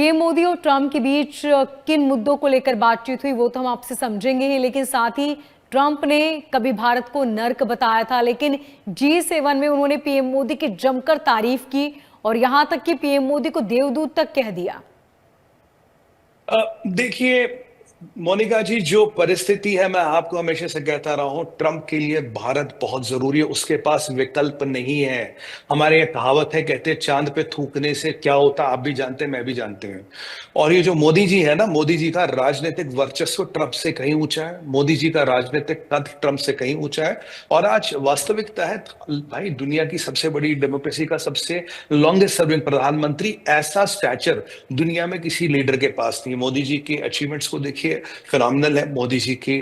PM Modi और Trump के बीच किन मुद्दों को लेकर बातचीत हुई वो तो हम आपसे समझेंगे ही, लेकिन साथ ही ट्रंप ने कभी भारत को नर्क बताया था, लेकिन G7 में उन्होंने पीएम मोदी की जमकर तारीफ की और यहां तक कि पीएम मोदी को देवदूत तक कह दिया। देखिए मोनिका जी, जो परिस्थिति है, मैं आपको हमेशा से कहता रहा हूं, ट्रंप के लिए भारत बहुत जरूरी है, उसके पास विकल्प नहीं है। हमारे यहाँ कहावत है, कहते हैं चांद पे थूकने से क्या होता, आप भी जानते हैं, मैं भी जानते हैं। और ये जो मोदी जी है ना, मोदी जी का राजनीतिक वर्चस्व ट्रंप से कहीं ऊंचा है, मोदी जी का राजनीतिक कद ट्रंप से कहीं ऊंचा है। और आज वास्तविकता है भाई, दुनिया की सबसे बड़ी डेमोक्रेसी का सबसे लॉन्गेस्ट सर्विंग प्रधानमंत्री, ऐसा स्टैचर दुनिया में किसी लीडर के पास नहीं। मोदी जी के अचीवमेंट्स को देखिए, फिनोमिनल है। मोदी जी की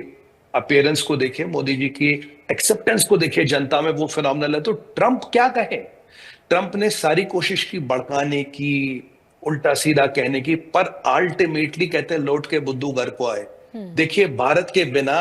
अपीयरेंस को देखिए, मोदी जी की एक्सेप्टेंस को देखिए जनता में, वो फिनोमिनल है। तो ट्रंप क्या कहे? ट्रंप ने सारी कोशिश की भड़काने की, उल्टा सीधा कहने की, पर अल्टीमेटली कहते हैं लौट के बुद्धू घर को आए। देखिए, भारत के बिना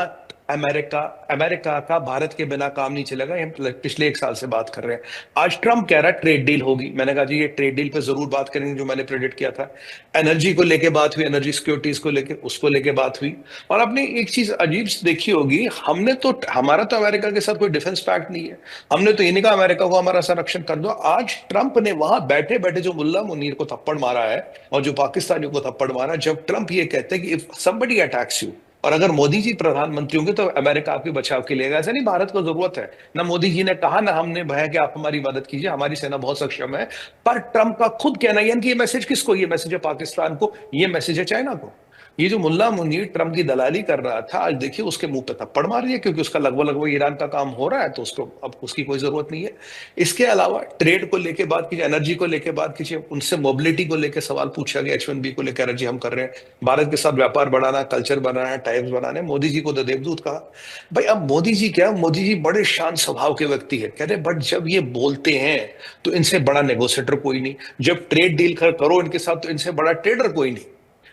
अमेरिका अमेरिका का भारत के बिना काम नहीं चलेगा। हम पिछले एक साल से बात कर रहे हैं। आज ट्रंप कह रहा है ट्रेड डील होगी। मैंने कहा जी, ये ट्रेड डील पे जरूर बात करेंगे, जो मैंने प्रेडिक्ट किया था। एनर्जी को लेके बात हुई, एनर्जी सिक्योरिटीज को लेके, उसको लेके बात हुई। और आपने एक चीज अजीब देखी होगी, हमारा तो अमेरिका के साथ कोई डिफेंस पैक्ट नहीं है। हमने तो ये नहीं कहा अमेरिका को हमारा संरक्षण कर दो। आज ट्रंप ने वहां बैठे बैठे जो मुल्ला मुनीर को थप्पड़ मारा है और जो पाकिस्तानियों को थप्पड़ मारा, जब ट्रंप ये कहते हैं कि इफ समबडी अटैक्स यू, और अगर मोदी जी प्रधानमंत्री होंगे तो अमेरिका आपके बचाव के लिए आएगा। ऐसा नहीं भारत को जरूरत है, ना मोदी जी ने कहा, ना हमने भया कि आप हमारी मदद कीजिए, हमारी सेना बहुत सक्षम है। पर ट्रंप का खुद कहना, यानी कि ये मैसेज किसको? ये मैसेज है पाकिस्तान को, ये मैसेज है चाइना को। ये जो मुल्ला मुनीर ट्रंप की दलाली कर रहा था, आज देखिए उसके मुंह पे थप्पड़ मार दिया, क्योंकि उसका लगभग लगभग ईरान का काम हो रहा है, तो उसको अब उसकी कोई जरूरत नहीं है। इसके अलावा ट्रेड को लेके बात कीजिए, एनर्जी को लेके बात कीजिए, उनसे मोबिलिटी को लेके सवाल पूछा गया। H1B को लेकर एनर्जी हम कर रहे हैं, भारत के साथ व्यापार बढ़ाना, कल्चर बनाना, टाइप्स बनाने। मोदी जी को तो देवदूत कहा। भाई अब मोदी जी क्या, मोदी जी बड़े शांत स्वभाव के व्यक्ति है, कहते बट जब ये बोलते हैं तो इनसे बड़ा नेगोशिएटर कोई नहीं। जब ट्रेड डील करो इनके साथ तो इनसे बड़ा ट्रेडर कोई नहीं।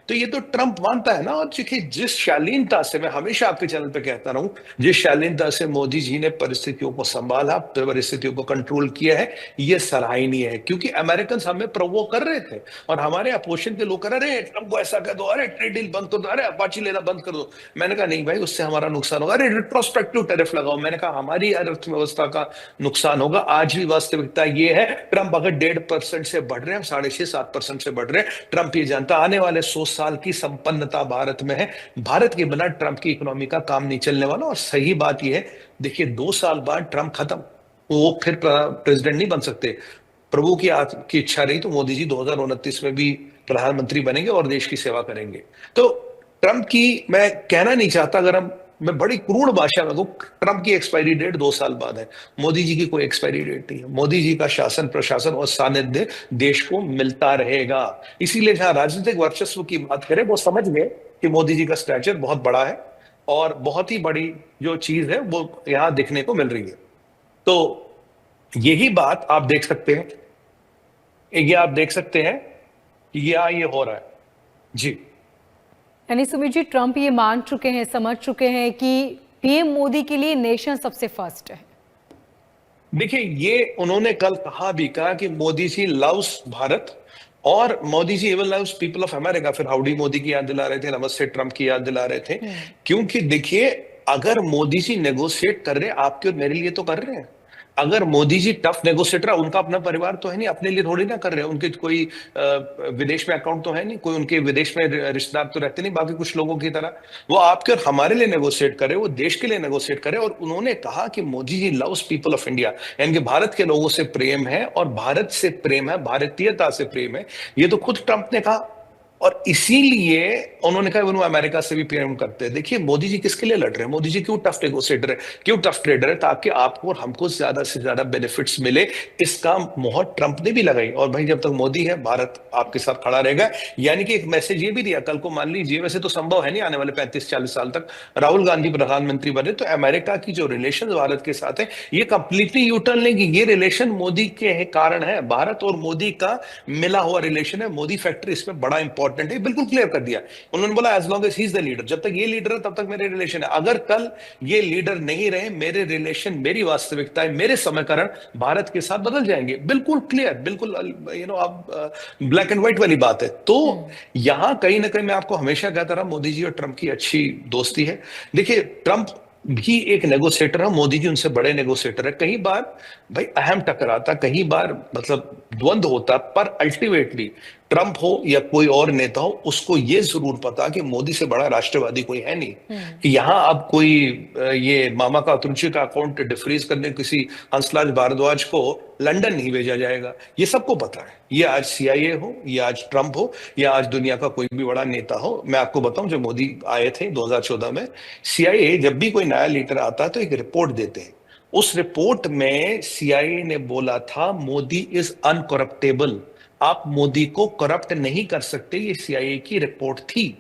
तो ये तो ट्रंप मानता है ना। और देखिए, जिस शालीनता से, मैं हमेशा आपके चैनल पे कहता रहूं, जिस शालीनता से मोदी जी ने परिस्थितियों को संभाला, परिस्थितियों को कंट्रोल किया है, ये सराहनीय है। क्योंकि अमेरिकन हमें प्रोवोक कर रहे थे और हमारे अपोजिशन के लोग कर रहे हैं, ट्रंप को ऐसा कह दो, अरे ट्रेड डील बंद कर दो, अरे अपाची लेना बंद कर दो। मैंने कहा नहीं भाई, उससे हमारा नुकसान होगा। अरे रिट्रोस्पेक्टिव टैरिफ लगाओ। मैंने कहा हमारी अर्थव्यवस्था का नुकसान होगा। आज भी वास्तविकता ये है, ट्रंप अगर 1.5% से बढ़ रहे हैं, हम 6.5-7% से बढ़ रहे हैं। ट्रंप ये जानता आने वाले 100 साल की संपन्नता भारत में है। भारत के बिना ट्रंप की इकोनॉमी का काम नहीं चलने वाला। और सही बात यह है, देखिए 2 साल बाद ट्रंप खत्म, वो फिर प्रेसिडेंट नहीं बन सकते। प्रभु की इच्छा रही तो मोदी जी 2029 में भी प्रधानमंत्री बनेंगे और देश की सेवा करेंगे। तो ट्रंप की मैं कहना नहीं चाहता, अगर मैं बड़ी क्रूर भाषा में कहूं, ट्रंप की एक्सपायरी डेट 2 साल बाद है। मोदी जी की कोई एक्सपायरी डेट नहीं है। मोदी जी का शासन, प्रशासन और सानिध्य देश को मिलता रहेगा। इसीलिए जहां राजनीतिक वर्चस्व की बात करें, वो समझ गए कि मोदी जी का स्टैचर बहुत बड़ा है और बहुत ही बड़ी जो चीज है वो यहां दिखने को मिल रही है। तो यही बात आप देख सकते हैं, ये आप देख सकते हैं कि ये हो रहा है जी। यानी सुमित जी, ट्रंप ये मान चुके हैं, समझ चुके हैं कि पीएम मोदी के लिए नेशन सबसे फर्स्ट है। देखिए, ये उन्होंने कल कहा भी, कहा कि मोदी जी लव्स भारत और Modi ji even loves people of America. फिर हाउडी मोदी की याद दिला रहे थे, नमस्ते ट्रंप की याद दिला रहे थे। क्योंकि देखिए, अगर मोदी जी नेगोशिएट कर रहे हैं आपके और मेरे लिए तो कर रहे हैं। अगर मोदी जी टफ नेगोशिएटर है, उनका अपना परिवार तो है नहीं, अपने लिए थोड़ी ना कर रहे हैं। उनके कोई विदेश में अकाउंट तो है नहीं, कोई उनके विदेश में रिश्तेदार तो रहते नहीं बाकी कुछ लोगों की तरह। वो आपके और हमारे लिए नेगोशिएट करे, वो देश के लिए नेगोशिएट करे। और उन्होंने कहा कि Modi ji loves people of India, यानी कि भारत के लोगों से प्रेम है और भारत से प्रेम है, भारतीयता से प्रेम है। ये तो खुद ट्रंप ने कहा। और इसीलिए उन्होंने कहा वो अमेरिका से भी प्रेम करते हैं। देखिए, मोदी जी किसके लिए लड़ रहे हैं? मोदी जी क्यों टफ नेगोशिएटर है, क्यों टफ ट्रेडर है? ताकि आपको और हमको ज्यादा से ज्यादा बेनिफिट्स मिले। इसका मोहर ट्रंप ने भी लगाई। और भाई, जब तक मोदी है, भारत आपके साथ खड़ा रहेगा। यानी कि एक मैसेज ये भी दिया, कल को मान लीजिए, वैसे तो संभव है नहीं आने वाले 35-40 साल तक राहुल गांधी प्रधानमंत्री बने, तो अमेरिका की जो रिलेशन भारत के साथ है, ये कंप्लीटली यूटर्न लेंगी। ये रिलेशन मोदी के कारण है, भारत और मोदी का मिला हुआ रिलेशन है। मोदी फैक्टर इसमें बड़ा इंपॉर्टेंट इंपॉर्टेंट है, बिल्कुल क्लियर कर दिया। उन्होंने बोला as long as he is the leader, जब तक ये लीडर है तब तक मेरे रिलेशन है, अगर कल ये लीडर नहीं रहे, मेरे रिलेशन, मेरी वास्तविकता, मेरे समीकरण भारत के साथ बदल जाएंगे। बिल्कुल क्लियर, बिल्कुल अब ब्लैक एंड व्हाइट वाली बात है। तो यहां कहीं ना कहीं मैं आपको हमेशा कहता रहा, मोदी जी और ट्रंप की अच्छी दोस्ती है। देखिए, ट्रंप भी एक नेगोशिएटर है, मोदी जी उनसे बड़े नेगोशिएटर है। कई बार भाई अहम टकराता, कई बार मतलब द्वंद्व होता, पर अल्टीमेटली ट्रंप हो या कोई और नेता हो, उसको ये जरूर पता कि मोदी से बड़ा राष्ट्रवादी कोई है नहीं, कि यहां अब कोई ये मामा का अतुरुचि का अकाउंट डिफ्रीज करने किसी हंसराज भारद्वाज को लंदन नहीं भेजा जाएगा, ये सबको पता है। ये आज सीआईए हो, ये आज ट्रंप हो, या आज दुनिया का कोई भी बड़ा नेता हो। मैं आपको बताऊं, जब मोदी आए थे 2014 में, सीआईए जब भी कोई नया लीडर आता है तो एक रिपोर्ट देते हैं। उस रिपोर्ट में सीआईए ने बोला था मोदी इज अनकरप्टेबल, आप मोदी को करप्ट नहीं कर सकते, ये सीआईए की रिपोर्ट थी।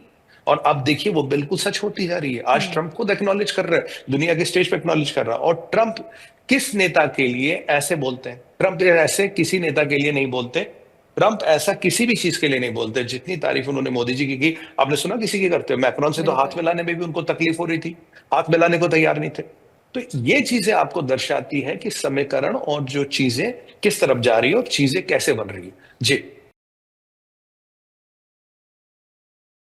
और अब देखिए वो बिल्कुल सच होती जा रही है। आज ट्रंप खुद एक्नॉलेज कर रहा है, दुनिया के स्टेज पे एक्नॉलेज कर रहा है। और ट्रंप किस नेता के लिए ऐसे बोलते हैं? ट्रंप ऐसे किसी नेता के लिए नहीं बोलते। ट्रंप ऐसा किसी भी चीज के लिए नहीं बोलते। जितनी तारीफ उन्होंने मोदी जी की आपने सुना किसी की करते हो? मैक्रोन से तो हाथ मिलाने में भी उनको तकलीफ हो रही थी, हाथ मिलाने को तैयार नहीं थे। तो ये चीजें आपको दर्शाती है कि समीकरण और जो चीजें किस तरफ जा रही है और चीजें कैसे बन रही है। जी।